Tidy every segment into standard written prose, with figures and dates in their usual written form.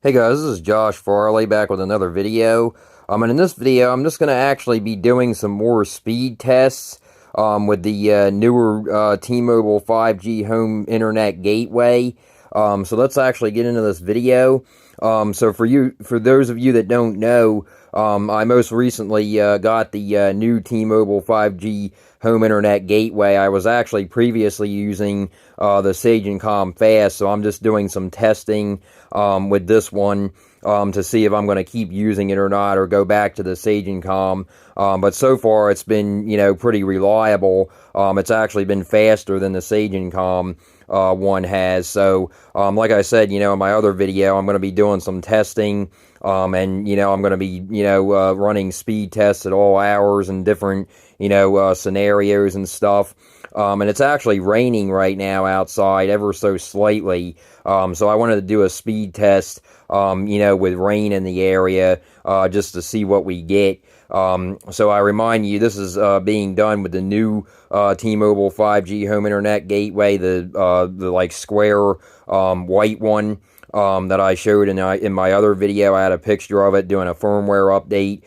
Hey guys, this is Josh Farley back with another video. And in this video, I'm just going to actually be doing some more speed tests with the newer T-Mobile 5G home internet gateway. So let's actually get into this video. For those of you that don't know, I most recently got the new T-Mobile 5G home internet gateway. I was actually previously using the Sagicom Fast, so I'm just doing some testing with this one to see if I'm going to keep using it or not, or go back to the Sagicom. But so far, it's been, pretty reliable. It's actually been faster than the Sagicom one has. So, like I said, in my other video, I'm going to be doing some testing. And, I'm going to be, running speed tests at all hours and different, scenarios and stuff. And it's actually raining right now outside ever so slightly. So I wanted to do a speed test, with rain in the area, just to see what we get. So I remind you, this is being done with the new T-Mobile 5G home internet gateway, the like square white one that I showed in my other video. I had a picture of it doing a firmware update.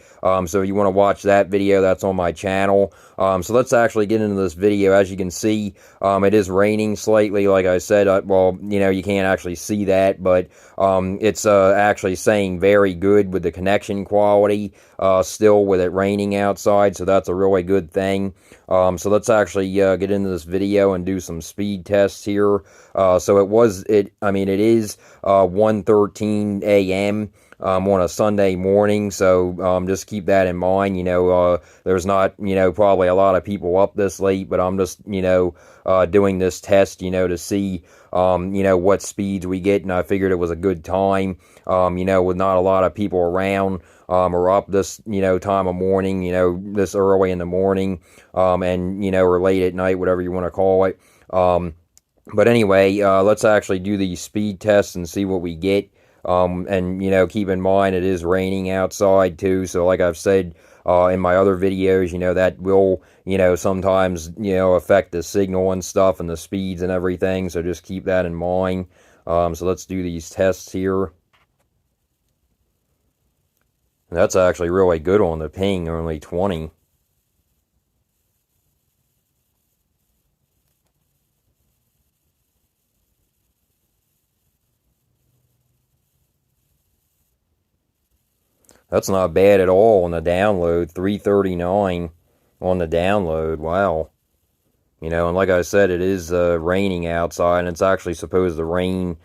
So if you want to watch that video, that's on my channel. So let's actually get into this video. As you can see, it is raining slightly. Like I said, well, you can't actually see that, but it's actually saying very good with the connection quality still with it raining outside. So that's a really good thing. So let's actually get into this video and do some speed tests here. So it is 1:13 a.m. On a Sunday morning, so just keep that in mind. There's not, probably a lot of people up this late, but I'm just, doing this test, to see, what speeds we get, and I figured it was a good time, with not a lot of people around, or up this, time of morning, this early in the morning, and, or late at night, whatever you want to call it. But anyway, let's actually do these speed tests and see what we get. And, keep in mind it is raining outside too. So like I've said in my other videos, that will, sometimes, affect the signal and stuff and the speeds and everything. So just keep that in mind. So let's do these tests here. That's actually really good on the ping, only 20. That's not bad at all on the download. 339 on the download. Wow. And like I said, it is raining outside, and it's actually supposed to rain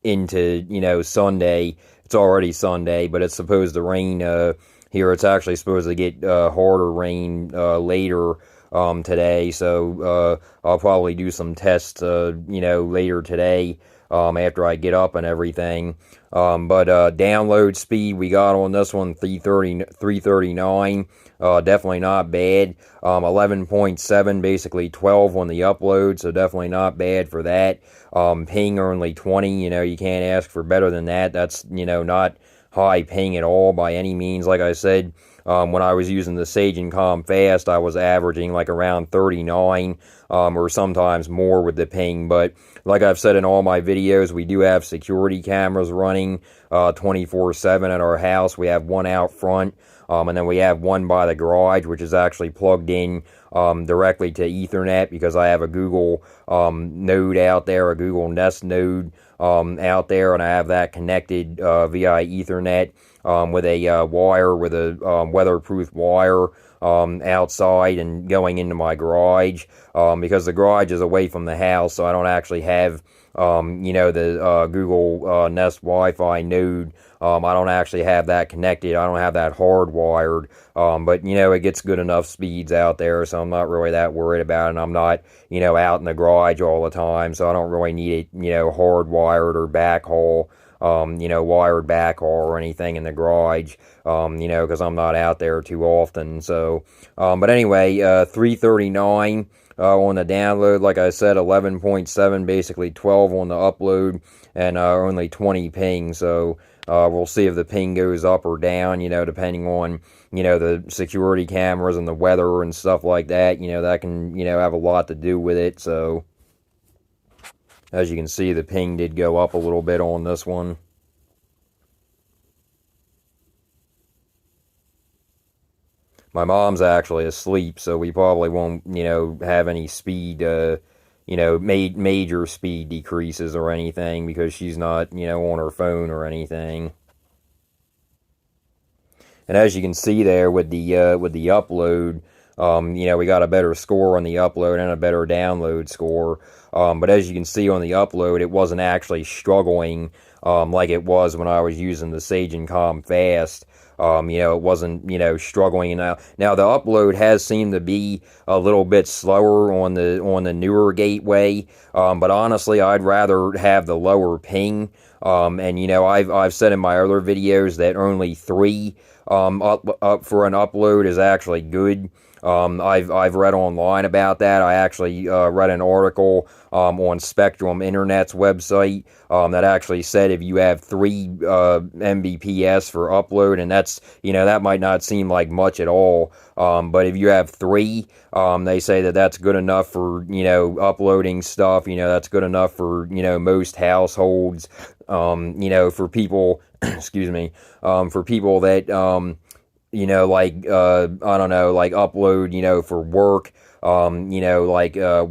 into, Sunday. It's already Sunday, but it's supposed to rain here. It's actually supposed to get harder rain later today. So I'll probably do some tests, later today. After I get up and everything. But download speed we got on this one, 339. Definitely not bad. 11.7, basically 12 on the upload, so definitely not bad for that. Ping only 20, you can't ask for better than that. That's, not high ping at all by any means. Like I said, when I was using the Sagicom Fast, I was averaging like around 39, or sometimes more with the ping. But like I've said in all my videos, we do have security cameras running 24/7 at our house. We have one out front, and then we have one by the garage, which is actually plugged in directly to Ethernet, because I have a Google node out there, a Google Nest node out there, and I have that connected via Ethernet with a wire, with a weatherproof wire outside and going into my garage, because the garage is away from the house, so I don't actually have the Google Nest Wi-Fi node. I don't actually have that connected. I don't have that hardwired, but it gets good enough speeds out there, so I'm not really that worried about it. And I'm not out in the garage all the time, so I don't really need it hardwired or backhaul, wired backhaul or anything in the garage, because I'm not out there too often. So, but anyway, 339 on the download. Like I said, 11.7, basically 12 on the upload, and only 20 ping. So we'll see if the ping goes up or down, depending on, the security cameras and the weather and stuff like that. That can, have a lot to do with it. So as you can see, the ping did go up a little bit on this one. my mom's actually asleep, so we probably won't, have any speed, major speed decreases or anything because she's not, on her phone or anything. And as you can see there with the upload, we got a better score on the upload and a better download score. But as you can see on the upload, it wasn't actually struggling like it was when I was using the Sagicom Fast. It wasn't, struggling. Now the upload has seemed to be a little bit slower on the newer gateway. But honestly, I'd rather have the lower ping. And I've said in my other videos that only 3 up for an upload is actually good. I've read online about that. I actually read an article on Spectrum Internet's website that actually said if you have 3 Mbps for upload, and that's, that might not seem like much at all, but if you have 3, they say that that's good enough for, uploading stuff. That's good enough for, most households. For people, excuse me, for people that, I don't know, like upload, for work,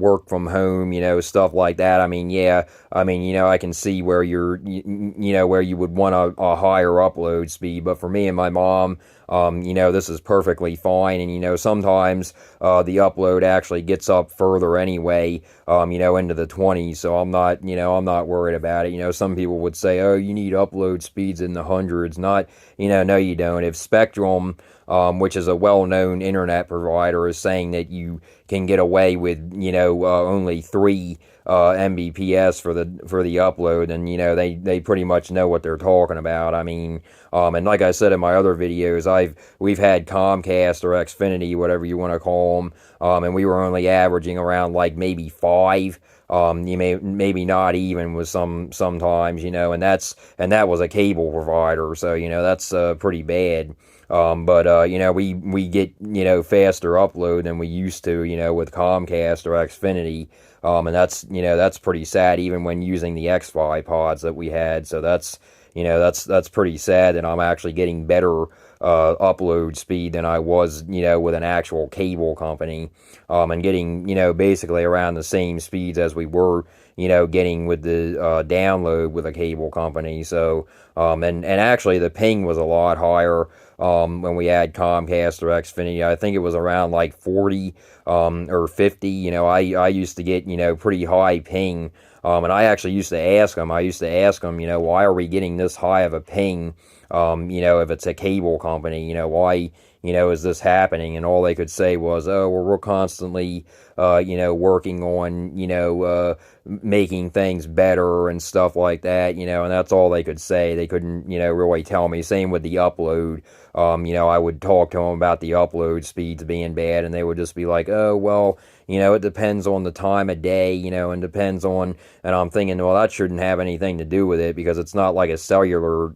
work from home, stuff like that. I mean, yeah, I can see where where you would want a higher upload speed, but for me and my mom, this is perfectly fine. And, sometimes, the upload actually gets up further anyway, into the 20s. So I'm not worried about it. Some people would say, oh, you need upload speeds in the hundreds. Not, no, you don't. If Spectrum, which is a well-known internet provider, is saying that you can get away with, only 3 Mbps for the upload, and they pretty much know what they're talking about. I mean, and like I said in my other videos, we've had Comcast or Xfinity, whatever you want to call them, and we were only averaging around like maybe 5. Maybe not even with sometimes, and that was a cable provider, so that's pretty bad. We get, faster upload than we used to, with Comcast or Xfinity. And that's pretty sad even when using the Xfi pods that we had. So that's pretty sad that I'm actually getting better, upload speed than I was, with an actual cable company, and getting, basically around the same speeds as we were, getting with the, download with a cable company. So, and actually the ping was a lot higher, when we had Comcast or Xfinity. I think it was around like 40, or 50. I used to get, pretty high ping. And I actually used to ask them, why are we getting this high of a ping? If it's a cable company, why, is this happening? And all they could say was, oh, well, we're constantly, working on, making things better and stuff like that, and that's all they could say. They couldn't, really tell me. Same with the upload. I would talk to them about the upload speeds being bad, and they would just be like, oh, well, it depends on the time of day, and depends on, and I'm thinking, well, that shouldn't have anything to do with it because it's not like a cellular,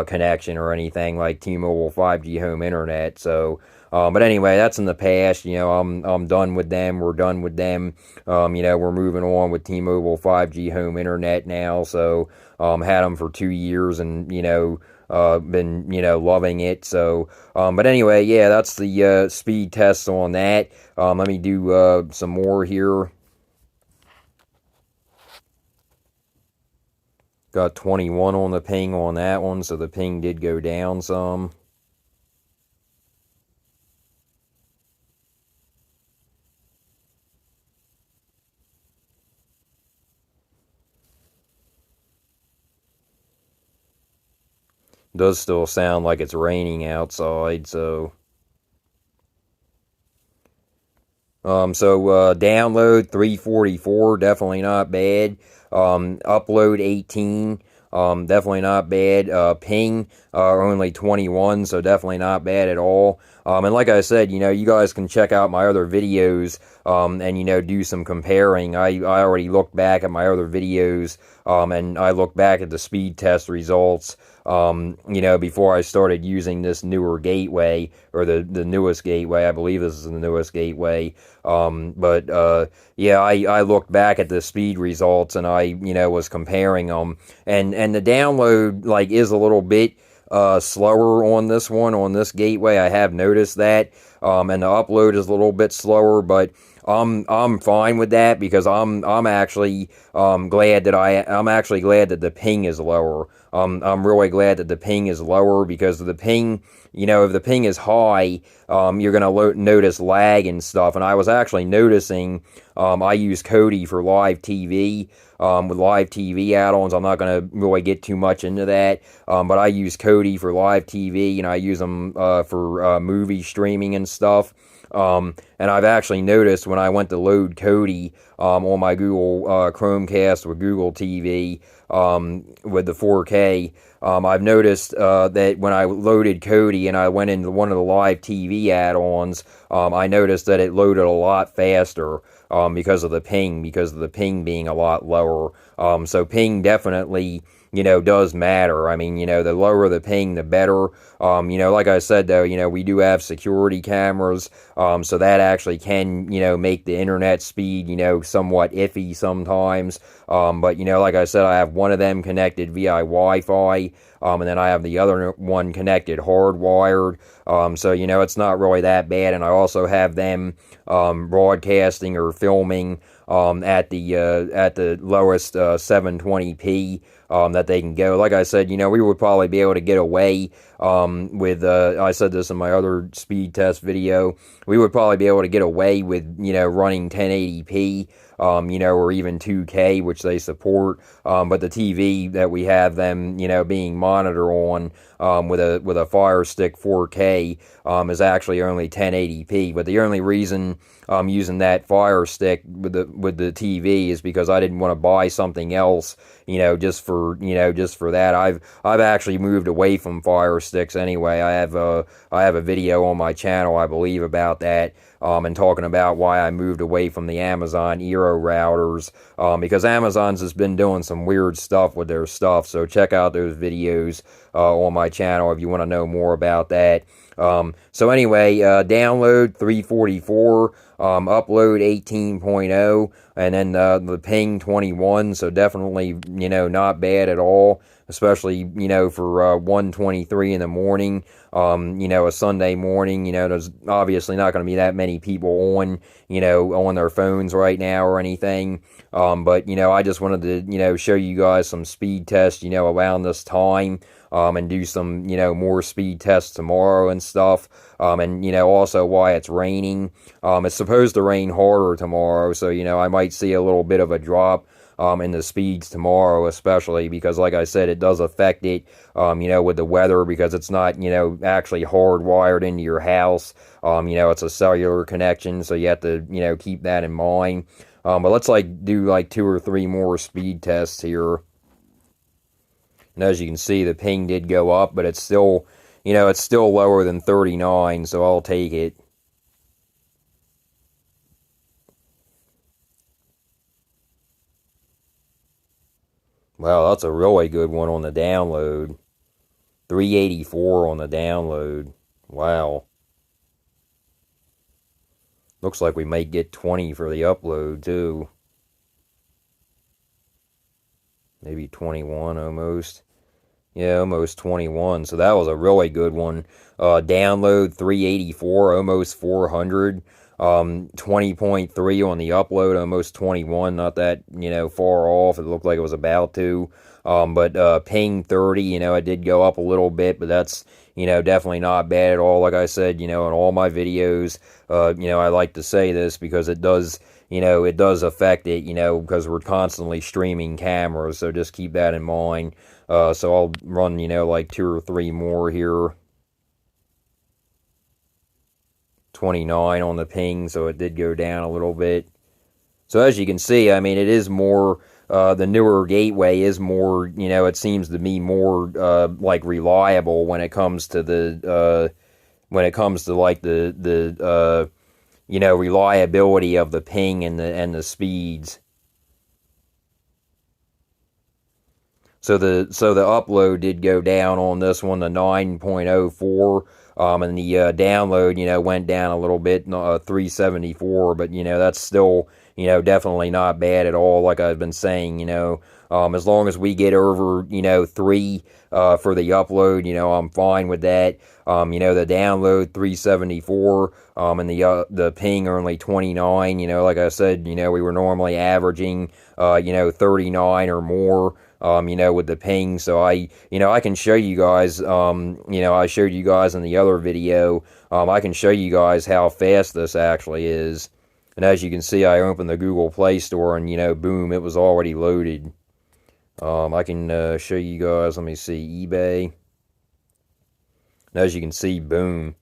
connection or anything like T-Mobile 5G home internet. So, but anyway, that's in the past. I'm done with them. We're done with them. We're moving on with T-Mobile 5G home internet now. So, had them for 2 years and, been, loving it. So, but anyway, yeah, that's the, speed test on that. Let me do, some more here. Got 21 on the ping on that one, so the ping did go down some. Does still sound like it's raining outside, so download 344, definitely not bad. Upload 18, definitely not bad. Ping, only 21, so definitely not bad at all. And like I said, you guys can check out my other videos, and, do some comparing. I already looked back at my other videos, and I looked back at the speed test results, before I started using this newer gateway, or the newest gateway. I believe this is the newest gateway. Yeah, I looked back at the speed results and I, was comparing them, and the download, like, is a little bit, slower on this one, on this gateway. I have noticed that, and the upload is a little bit slower, but I'm fine with that because I'm actually glad that I'm actually glad that the ping is lower. I'm really glad that the ping is lower because the ping, if the ping is high, you're gonna notice lag and stuff. And I was actually noticing, I use Kodi for live TV. With live TV add-ons, I'm not gonna really get too much into that. But I use Kodi for live TV, and I use them for movie streaming and stuff. And I've actually noticed when I went to load Kodi on my Google Chromecast with Google TV with the 4K, I've noticed that when I loaded Kodi and I went into one of the live TV add-ons, I noticed that it loaded a lot faster because of the ping being a lot lower. So ping definitely, does matter. I mean, the lower the ping, the better. Like I said, though, we do have security cameras, so that actually can, make the internet speed, somewhat iffy sometimes. But, like I said, I have one of them connected via Wi-Fi, and then I have the other one connected hardwired. So, it's not really that bad. And I also have them broadcasting or filming at the lowest 720p that they can go. Like I said, we would probably be able to get away with, I said this in my other speed test video, we would probably be able to get away with, running 1080p, or even 2K, which they support. But the TV that we have them, being monitored on, with a Fire Stick 4K, is actually only 1080p. But the only reason I'm using that Fire Stick with the TV is because I didn't want to buy something else, just for that. I've actually moved away from Fire Sticks anyway. I have a video on my channel, I believe, about that. And talking about why I moved away from the Amazon Eero routers, because Amazon's has been doing some weird stuff with their stuff, so check out those videos on my channel if you want to know more about that. So anyway, download 344, upload 18.0, and then the ping 21, so definitely, not bad at all, especially, for 1:23 in the morning, a Sunday morning. There's obviously not going to be that many people on, on their phones right now or anything, but, I just wanted to, show you guys some speed tests, around this time, and do some, more speed tests tomorrow and stuff, and, also why it's raining. It's supposed to rain harder tomorrow, so, I might see a little bit of a drop in the speeds tomorrow, especially because, like I said, it does affect it, with the weather, because it's not, actually hardwired into your house. It's a cellular connection, so you have to, keep that in mind. But let's do 2 or 3 more speed tests here. And as you can see, the ping did go up, but it's still, it's still lower than 39, so I'll take it. Wow, that's a really good one on the download. 384 on the download. Wow. Looks like we might get 20 for the upload, too. Maybe 21 almost. Yeah, almost 21. So that was a really good one. Download 384, almost 400. 20.3 on the upload, almost 21. Not that, far off. It looked like it was about to. But ping 30, it did go up a little bit, but that's, definitely not bad at all. Like I said, in all my videos, I like to say this because it does, it does affect it, because we're constantly streaming cameras, so just keep that in mind. So I'll run, 2 or 3 more here. 29 on the ping, so it did go down a little bit. So as you can see, I mean, it is more, the newer gateway is more, it seems to be more, reliable when it comes to the, reliability of the ping and the speeds. So the upload did go down on this one to 9.04, and the download, went down a little bit, 374, but, that's still, definitely not bad at all, like I've been saying, As long as we get over, 3 for the upload, I'm fine with that. The download 374, and the ping only 29. Like I said, we were normally averaging, 39 or more. With the ping. So I can show you guys, I showed you guys in the other video, I can show you guys how fast this actually is. And as you can see, I opened the Google Play Store and, boom, it was already loaded. I can show you guys, let me see, eBay. And as you can see, boom.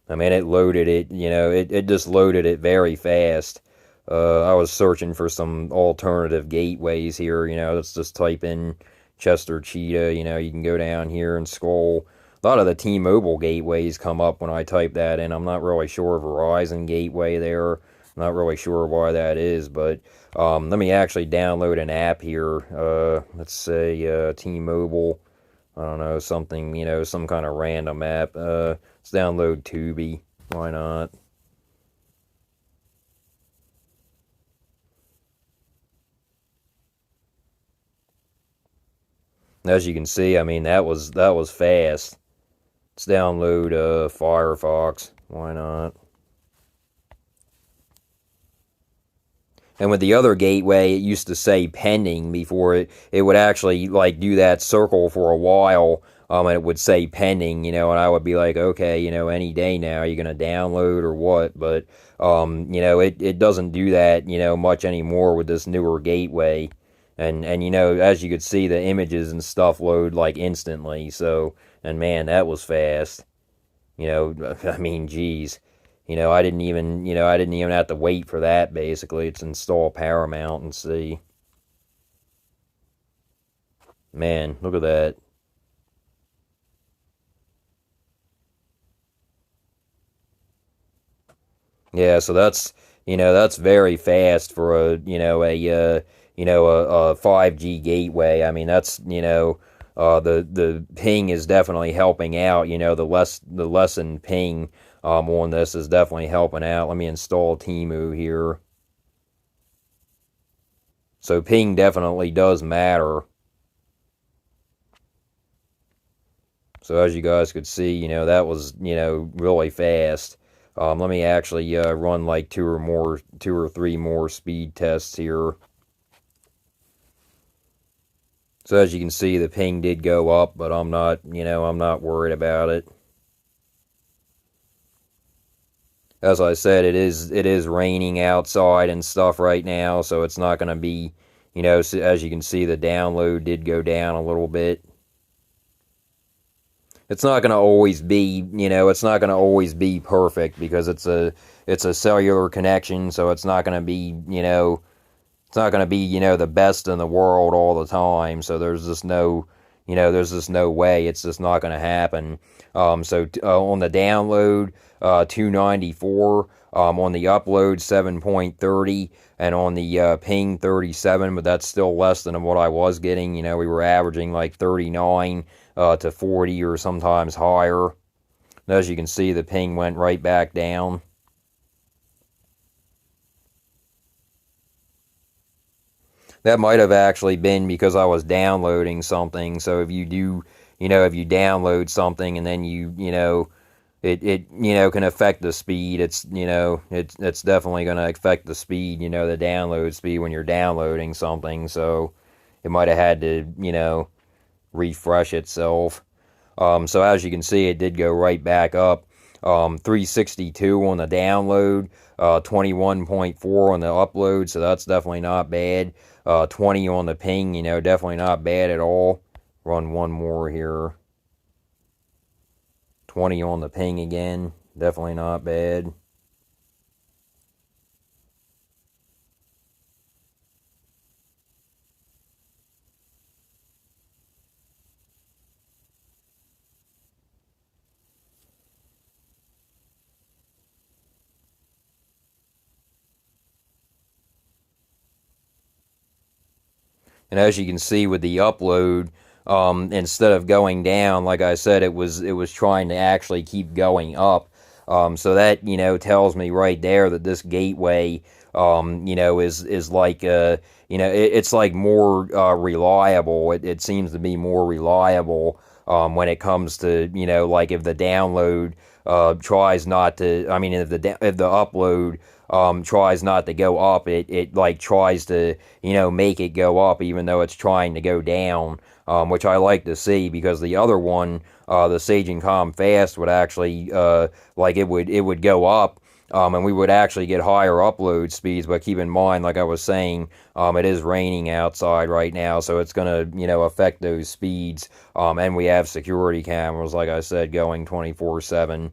I mean, it loaded it, it just loaded it very fast. I was searching for some alternative gateways here, let's just type in Chester Cheetah, you can go down here and scroll. A lot of the T-Mobile gateways come up when I type that in. I'm not really sure Verizon gateway there. I'm not really sure why that is, but let me actually download an app here. Let's say T-Mobile, I don't know, something, some kind of random app. Let's download Tubi. Why not? As you can see, I mean, that was fast. Let's download Firefox. Why not? And with the other gateway, it used to say pending before it would actually like do that circle for a while, and it would say pending, and I would be like, okay, any day now, you're gonna download or what? But it doesn't do that, much anymore with this newer gateway. And as you could see, the images and stuff load like instantly. So, and man, that was fast. I mean, geez. I didn't even have to wait for that, basically. It's install Paramount and see. Man, look at that. Yeah, so that's very fast for a 5G gateway. I mean, that's, the ping is definitely helping out. The lesson ping on this is definitely helping out. Let me install Temu here. So ping definitely does matter. So as you guys could see, that was, really fast. Let me actually run like two or three more speed tests here. So as you can see, the ping did go up, but I'm not worried about it. As I said, it is raining outside and stuff right now, so it's not going to be, as you can see, the download did go down a little bit. It's not going to always be, it's not going to always be perfect because it's a cellular connection, so it's not going to be, it's not going to be, the best in the world all the time. So there's just no, there's just no way. It's just not going to happen. So on the download, 294, on the upload, 7.30, and on the ping, 37, but that's still less than what I was getting. We were averaging like 39 to 40 or sometimes higher. And as you can see, the ping went right back down. That might have actually been because I was downloading something. So if you do, if you download something and then it can affect the speed. It's definitely going to affect the speed, the download speed when you're downloading something. So it might have had to, refresh itself. So as you can see, it did go right back up. 362 on the download, 21.4 on the upload, so that's definitely not bad. 20 on the ping, definitely not bad at all. Run one more here. 20 on the ping again, definitely not bad. And as you can see with the upload, instead of going down, like I said, it was trying to actually keep going up. So that tells me right there that this gateway is like, it's like more reliable. It seems to be more reliable when it comes to, like if the download tries not to, I mean, if the upload tries not to go up, it like tries to, make it go up even though it's trying to go down, which I like to see, because the other one, the Sage and Com Fast, would actually, like it would go up, and we would actually get higher upload speeds. But keep in mind, like I was saying, it is raining outside right now, so it's going to, affect those speeds. And we have security cameras, like I said, going 24/7.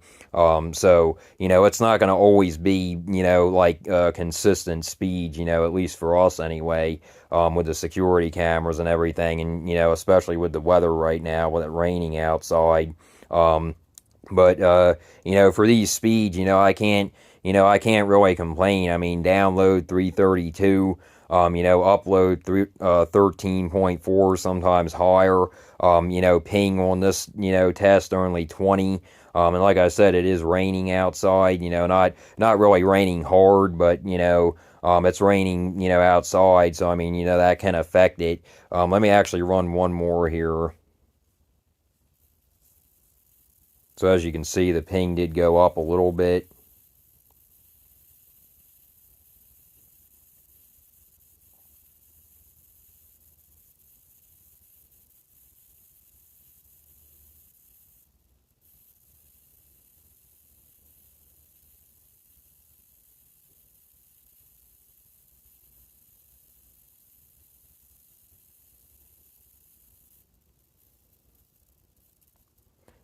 So, it's not going to always be, like consistent speed, at least for us anyway, with the security cameras and everything. And, especially with the weather right now, with it raining outside. But for these speeds, I can't really complain. I mean, download 332, upload 13.4, sometimes higher. Ping on this, test only 20. And like I said, it is raining outside. Not really raining hard, but it's raining, outside. So I mean, that can affect it. Let me actually run one more here. So as you can see, the ping did go up a little bit.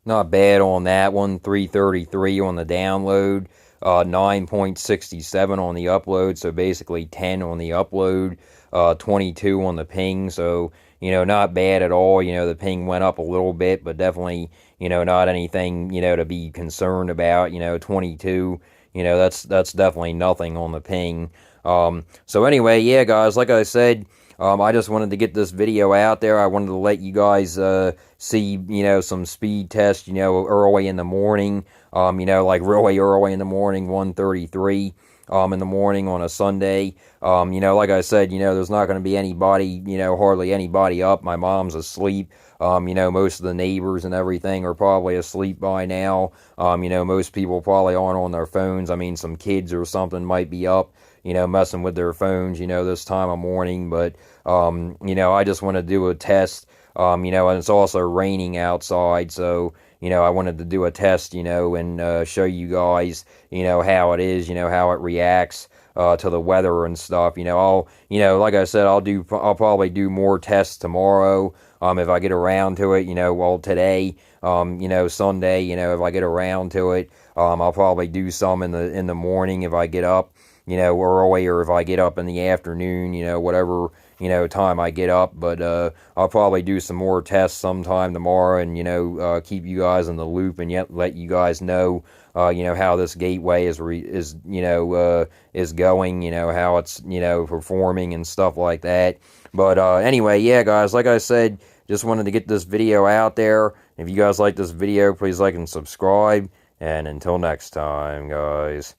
Not bad on that one. 333 on the download, 9.67 on the upload. So basically 10 on the upload, 22 on the ping. So, not bad at all. The ping went up a little bit, but definitely, not anything, to be concerned about. 22, that's definitely nothing on the ping. So anyway, yeah, guys, like I said, I just wanted to get this video out there. I wanted to let you guys see, some speed tests, early in the morning, like really early in the morning, 1:33 in the morning on a Sunday. Like I said, there's not going to be anybody, hardly anybody up. My mom's asleep. Most of the neighbors and everything are probably asleep by now. Most people probably aren't on their phones. I mean, some kids or something might be up, messing with their phones, this time of morning. But, I just want to do a test, and it's also raining outside. So, I wanted to do a test, and show you guys, how it is, how it reacts to the weather and stuff. Like I said, I'll probably do more tests tomorrow. If I get around to it, today, Sunday, if I get around to it, I'll probably do some in the morning if I get up, early, or if I get up in the afternoon, whatever, time I get up. But I'll probably do some more tests sometime tomorrow, and keep you guys in the loop, and yet let you guys know, how this gateway is going, how it's performing and stuff like that. But anyway, yeah, guys, like I said, just wanted to get this video out there. If you guys like this video, please like and subscribe. And until next time, guys.